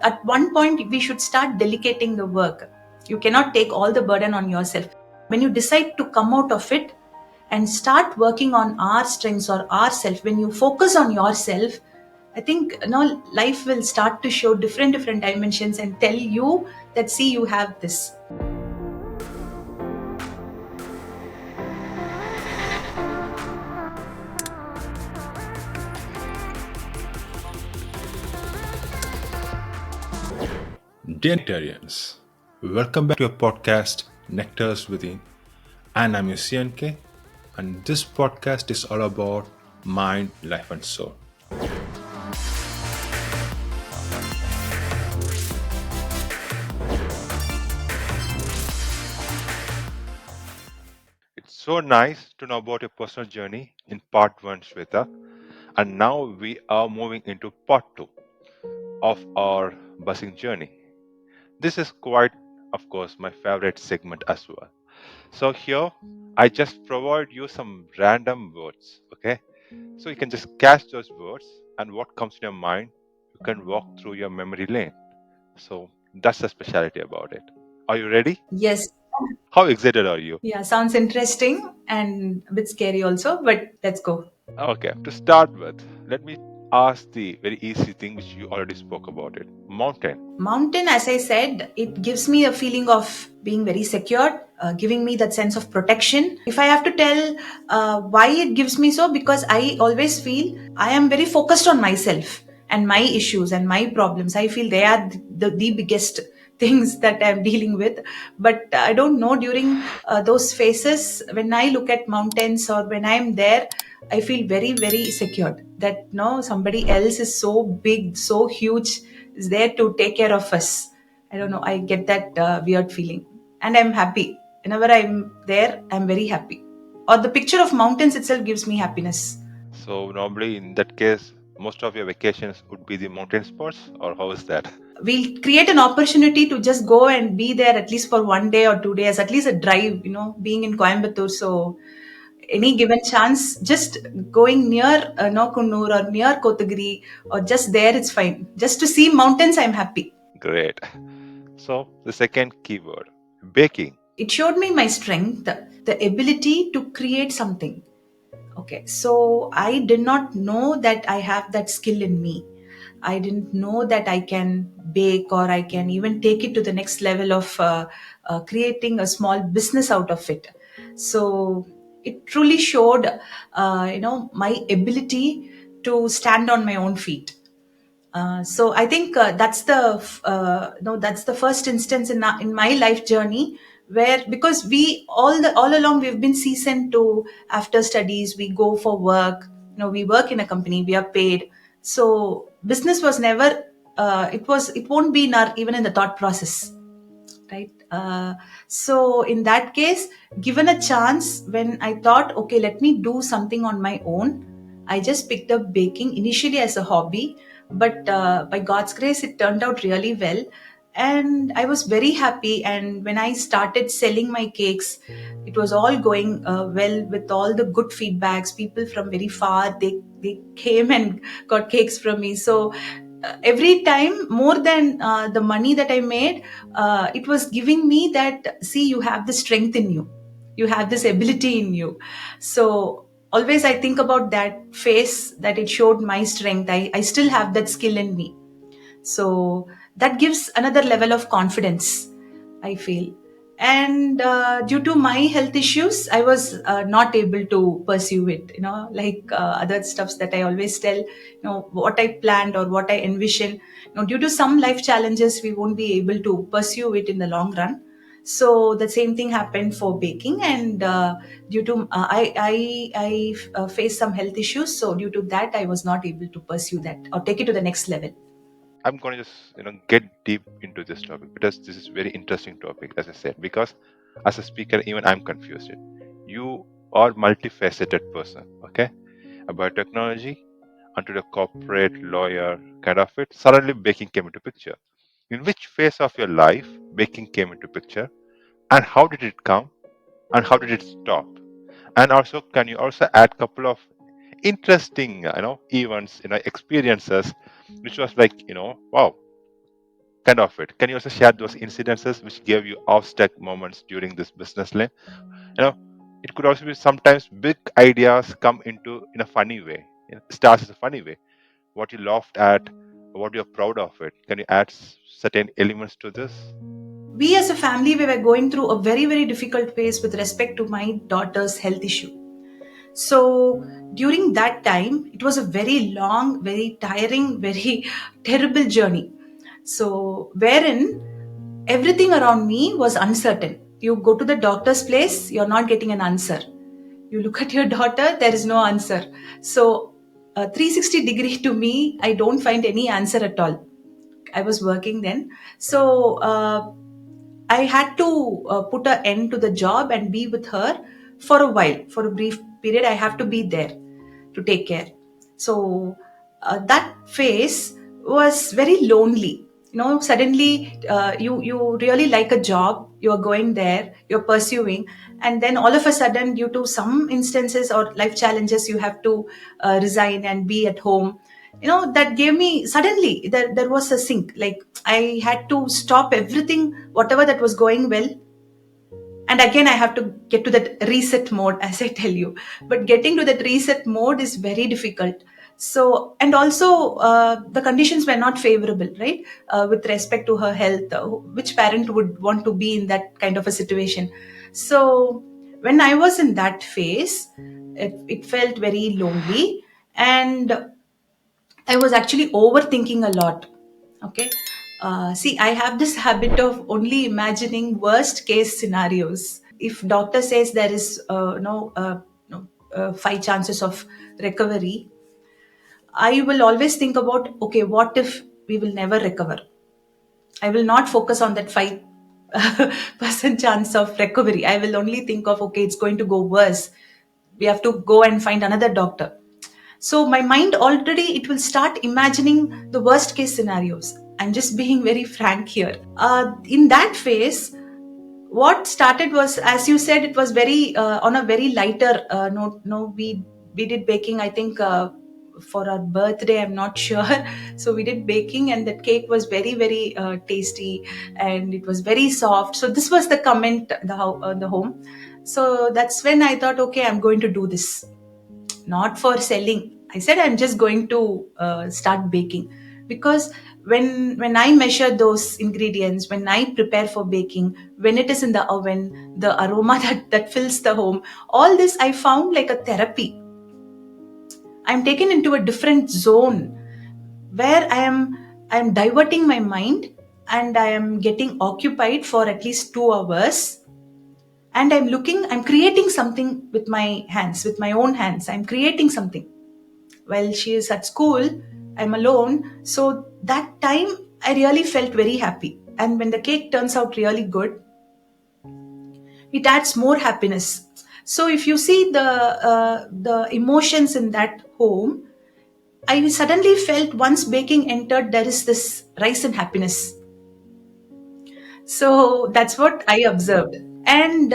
at one point we should start delegating the work. You cannot take all the burden on yourself. When you decide to come out of it and start working on our strengths or ourself, when you focus on yourself, I think life will start to show different dimensions and tell you that, see, you have this. Dear Nectarians, welcome back to your podcast Nectarz Within, and I'm your CNK, and this podcast is all about mind, life, and soul. It's so nice to know about your personal journey in part 1, Swetha, and now we are moving into part 2 of our busing journey. This is quite, of course, my favorite segment as well. So here, I just provide you some random words, okay? So you can just catch those words, and what comes in your mind, you can walk through your memory lane. So that's the specialty about it. Are you ready? Yes. How excited are you? Yeah, sounds interesting and a bit scary also, but let's go. Okay, to start with, let me ask the very easy thing which you already spoke about it. Mountain. Mountain, as I said, it gives me a feeling of being very secure, giving me that sense of protection. If I have to tell why it gives me so, because I always feel I am very focused on myself and my issues and my problems. I feel they are the biggest things that I'm dealing with. But I don't know, during those phases, when I look at mountains or when I'm there, I feel very secured that no, somebody else is so big, so huge, is there to take care of us. I don't know, I get that weird feeling. And I'm happy. Whenever I'm there, I'm very happy. Or the picture of mountains itself gives me happiness. So normally in that case, most of your vacations would be the mountain sports, or how is that? We'll create an opportunity to just go and be there at least for 1 day or 2 days, at least a drive, being in Coimbatore. So any given chance, just going near Kunnur or near Kotagiri or just there, it's fine. Just to see mountains, I'm happy. Great. So the second keyword, baking. It showed me my strength, the ability to create something. Okay, so I did not know that I have that skill in me. I didn't know that I can bake or I can even take it to the next level of creating a small business out of it. So it truly showed, my ability to stand on my own feet. So I think that's the first instance in my life journey where, because we all along we've been seasoned to, after studies we go for work, we work in a company, we are paid. So business was never, it won't be in our, even in the thought process, right? So in that case, given a chance, when I thought, okay, let me do something on my own, I just picked up baking initially as a hobby, but by God's grace, it turned out really well. And I was very happy. And when I started selling my cakes, it was all going well, with all the good feedbacks. People from very far, they came and got cakes from me. So every time, more than the money that I made, it was giving me that, see, you have the strength in you, you have this ability in you. So always I think about that phase, that it showed my strength. I still have that skill in me. So that gives another level of confidence, I feel. And due to my health issues, I was not able to pursue it, like other stuffs that I always tell, what I planned or what I envision, due to some life challenges, we won't be able to pursue it in the long run. So the same thing happened for baking, and due to I faced some health issues. So due to that, I was not able to pursue that or take it to the next level. I'm going to just get deep into this topic because this is very interesting topic, as I said. Because as a speaker, even I'm confused. You are multifaceted person, okay? About technology, unto the corporate lawyer kind of it. Suddenly, baking came into picture. In which phase of your life baking came into picture, and how did it come, and how did it stop? And also, can you also add couple of interesting, events, experiences, which was like, wow, kind of it. Can you also share those incidences which gave you off-stack moments during this business lane? You know, it could also be sometimes big ideas come into in a funny way. Starts as a funny way. What you laughed at, what you're proud of it. Can you add certain elements to this? We as a family, we were going through a very, very difficult phase with respect to my daughter's health issue. So during that time, it was a very long, very tiring, very terrible journey. So wherein everything around me was uncertain. You go to the doctor's place, you're not getting an answer. You look at your daughter, there is no answer. So 360-degree to me, I don't find any answer at all. I was working then. So I had to put an end to the job and be with her for a while, for a brief period. I have to be there to take care. So that phase was very lonely. Suddenly you really like a job, you are going there, you're pursuing, and then all of a sudden, due to some instances or life challenges, you have to resign and be at home. That gave me, suddenly there was a sink, like I had to stop everything, whatever that was going well, and again I have to get to that reset mode, as I tell you. But getting to that reset mode is very difficult. So, and also the conditions were not favorable, right? With respect to her health, which parent would want to be in that kind of a situation? So when I was in that phase, it felt very lonely, and I was actually overthinking a lot. Okay. See, I have this habit of only imagining worst case scenarios. If doctor says there is no 5 chances of recovery, I will always think about, okay, what if we will never recover? I will not focus on that 5% chance of recovery. I will only think of, okay, it's going to go worse. We have to go and find another doctor. So my mind already, it will start imagining the worst case scenarios. I'm just being very frank here. In that phase, what started was, as you said, it was very on a very lighter note. No, we did baking, I think, for our birthday, I'm not sure. So we did baking, and that cake was very, very tasty, and it was very soft. So this was the comment, the home. So that's when I thought, okay, I'm going to do this, not for selling. I said I'm just going to start baking, because when I measure those ingredients, when I prepare for baking, when it is in the oven, the aroma that fills the home, all this I found like a therapy. I'm taken into a different zone where I am diverting my mind, and I am getting occupied for at least 2 hours, and I'm creating something with my hands, with my own hands. I'm creating something while she is at school. I'm alone. So that time I really felt very happy, and when the cake turns out really good, it adds more happiness. So if you see the emotions in that home, I suddenly felt once baking entered, there is this rise in happiness. So that's what I observed. And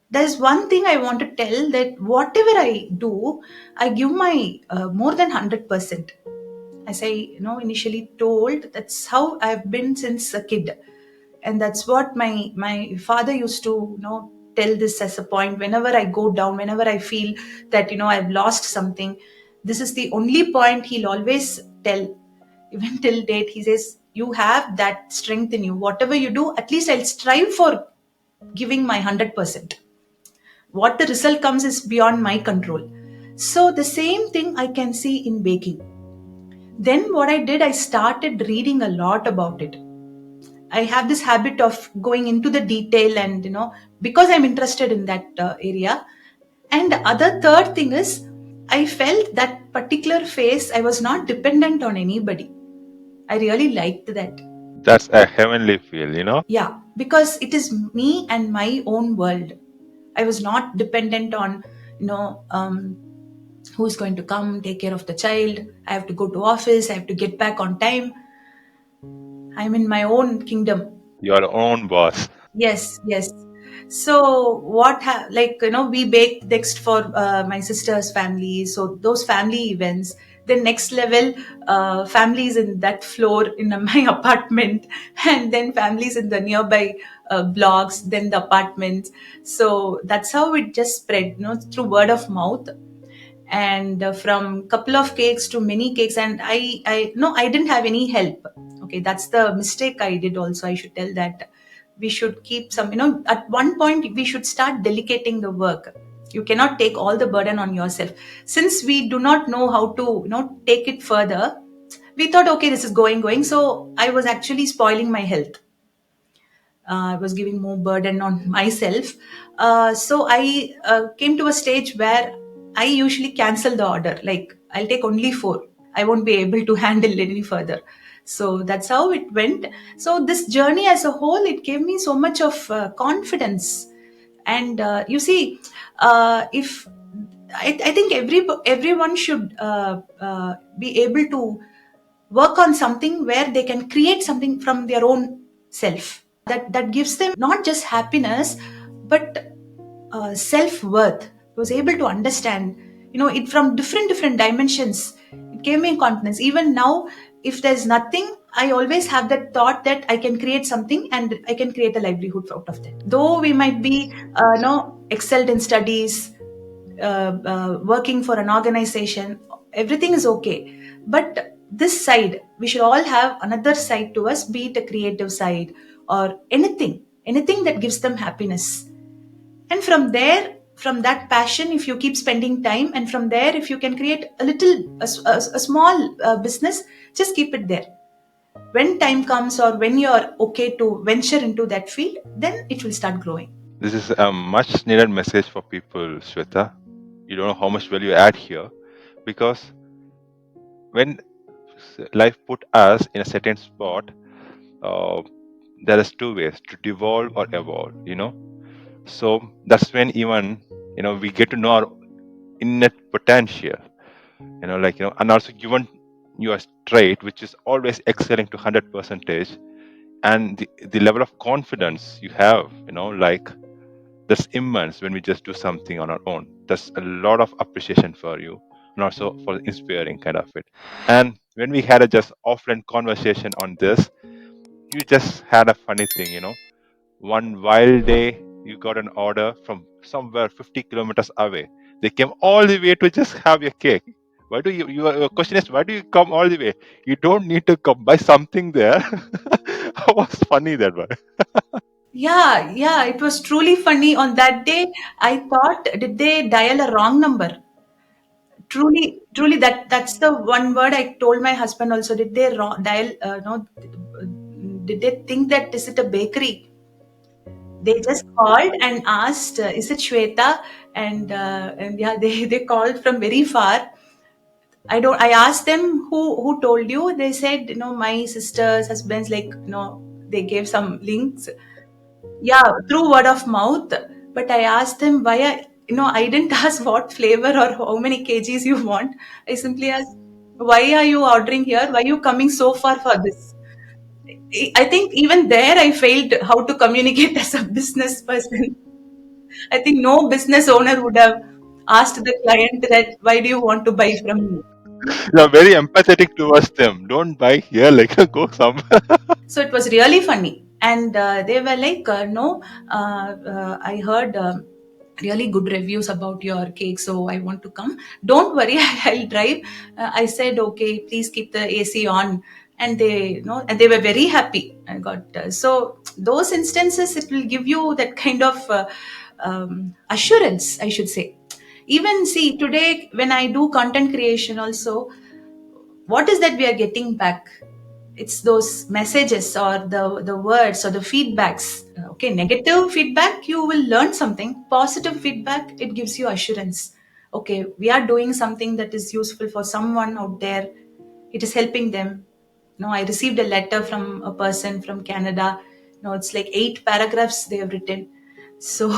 there's one thing I want to tell, that whatever I do, I give my more than 100%. As I initially told, that's how I've been since a kid, and that's what my father used to tell this as a point. Whenever I go down, whenever I feel that I've lost something, this is the only point he'll always tell. Even till date, he says, you have that strength in you. Whatever you do, at least I'll strive for giving my 100%. What the result comes is beyond my control. So the same thing I can see in baking. Then what I did, I started reading a lot about it. I have this habit of going into the detail, and because I'm interested in that area. And the other third thing is, I felt that particular phase I was not dependent on anybody. I really liked that. That's a heavenly feel. Yeah, because it is me and my own world. I was not dependent on you know um, who's going to come take care of the child. I have to go to office, I have to get back on time. I'm in my own kingdom. Your own boss. Yes, yes. So like we bake next for my sister's family. So those family events, Then next level, families in that floor in my apartment, and then families in the nearby blocks, then the apartments. So that's how it just spread, through word of mouth. And from couple of cakes to many cakes, and I no, I didn't have any help. Okay, that's the mistake I did also. I should tell that we should keep some, at one point we should start delegating the work. You cannot take all the burden on yourself. Since we do not know how to, take it further, we thought, okay, this is going, so I was actually spoiling my health. I was giving more burden on myself. So I came to a stage where I usually cancel the order. Like, I'll take only four. I won't be able to handle any further. So that's how it went. So this journey as a whole, it gave me so much of confidence. And you see, if I think everyone should be able to work on something where they can create something from their own self, that gives them not just happiness, but self-worth. I was able to understand, it from different dimensions. It gave me confidence. Even now, if there's nothing, I always have that thought that I can create something and I can create a livelihood out of that. Though we might be excelled in studies, working for an organization, everything is okay. But this side, we should all have another side to us, be it a creative side or anything that gives them happiness. And from there, from that passion, if you keep spending time, and from there, if you can create a small business, just keep it there. When time comes, or when you're okay to venture into that field, then it will start growing. This is a much needed message for people, Swetha. You don't know how much value you add here, because when life put us in a certain spot, uh, there is two ways to devolve or evolve. So that's when even we get to know our innate potential. And also given your trait, which is always excelling to 100 percentage, and the level of confidence you have, that's immense when we just do something on our own. That's a lot of appreciation for you, and also for inspiring kind of it. And when we had a just offline conversation on this, you just had a funny thing. One wild day, you got an order from somewhere 50 kilometers away. They came all the way to just have your cake. Why do your question is, why do you come all the way? You don't need to come, buy something there. How was funny that one? Yeah, it was truly funny. On that day, I thought, did they dial a wrong number? Truly, that's the one word I told my husband also. Did they dial? No, did they think that is it a bakery? They just called and asked, "Is it Swetha?" And yeah, they called from very far. I don't. I asked them who told you. They said, my sister's husband's, like, they gave some links. Yeah, through word of mouth. But I asked them why I didn't ask what flavor or how many kgs you want. I simply asked, why are you ordering here? Why are you coming so far for this? I think even there I failed how to communicate as a business person. I think no business owner would have asked the client that, why do you want to buy from me? You're very empathetic towards them. Don't buy here, like go somewhere. So it was really funny. And they were like, no, I heard really good reviews about your cake, so I want to come. Don't worry, I'll drive. I said, okay, please keep the AC on. And they were very happy. I got so those instances, it will give you that kind of assurance, I should say. Even see, today when I do content creation also, what is that we are getting back? It's those messages, or the words, or the feedbacks. Okay, negative feedback, you will learn something. Positive feedback, it gives you assurance. Okay, we are doing something that is useful for someone out there. It is helping them. I received a letter from a person from Canada. It's like 8 paragraphs they have written. So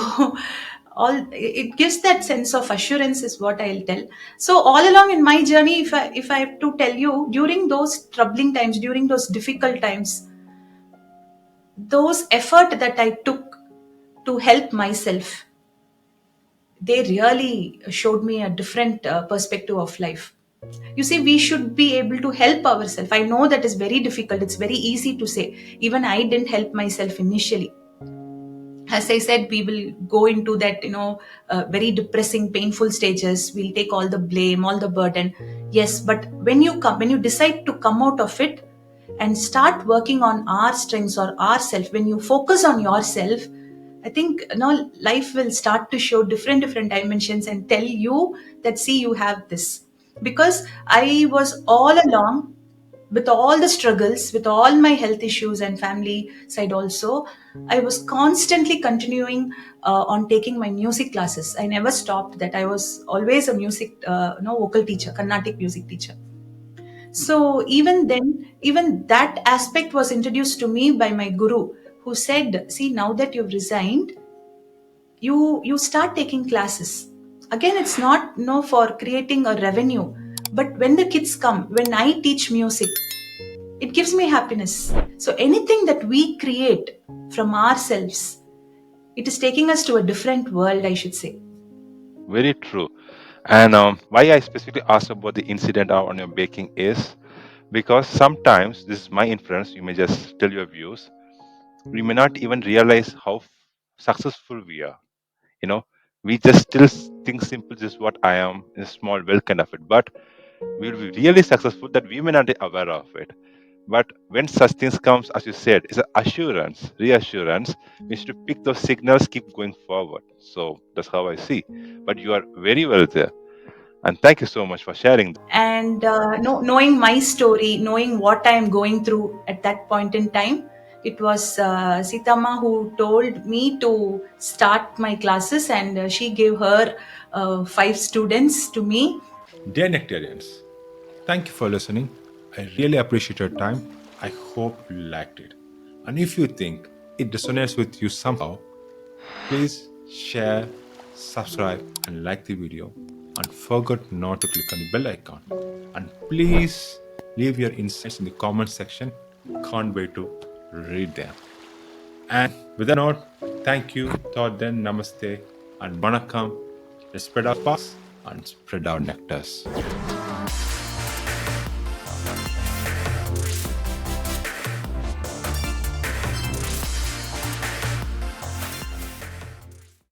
all it gives that sense of assurance, is what I'll tell. So all along in my journey, if I have to tell you, during those troubling times, during those difficult times, those effort that I took to help myself, they really showed me a different perspective of life. You see, we should be able to help ourselves. I know that is very difficult, it's very easy to say. Even I didn't help myself initially. As I said, we will go into that, very depressing, painful stages. We'll take all the blame, all the burden. Yes, but when you decide to come out of it and start working on our strengths or ourself, when you focus on yourself, I think, life will start to show different dimensions and tell you that, see, you have this. Because I was all along, with all the struggles, with all my health issues and family side also, I was constantly continuing on taking my music classes. I never stopped that. I was always a music, vocal teacher, Carnatic music teacher. So even then, even that aspect was introduced to me by my guru, who said, see, now that you've resigned, you start taking classes again. It's not for creating a revenue, but when the kids come, when I teach music, it gives me happiness. So anything that we create from ourselves, it is taking us to a different world, I should say. Very true. And why I specifically asked about the incident on your baking is because sometimes this is my influence. You may just tell your views. We may not even realize how successful we are. You know, we just still think simple, just what I am, in a small well kind of it. But we will be really successful that we may not be aware of it. But when such things comes, as you said, it's an assurance, reassurance. We should pick those signals, keep going forward. So that's how I see. But you are very well there. And thank you so much for sharing. And knowing my story, knowing what I am going through at that point in time, it was Sitama who told me to start my classes, and she gave her 5 students to me. Dear Nectarians, thank you for listening. I really appreciate your time. I hope you liked it. And if you think it resonates with you somehow, please share, subscribe, and like the video. And forget not to click on the bell icon. And please leave your insights in the comment section. Can't wait to read them. And with that note, thank you, thought then, namaste, and vanakkam. Let's spread our sparks and spread our nectars.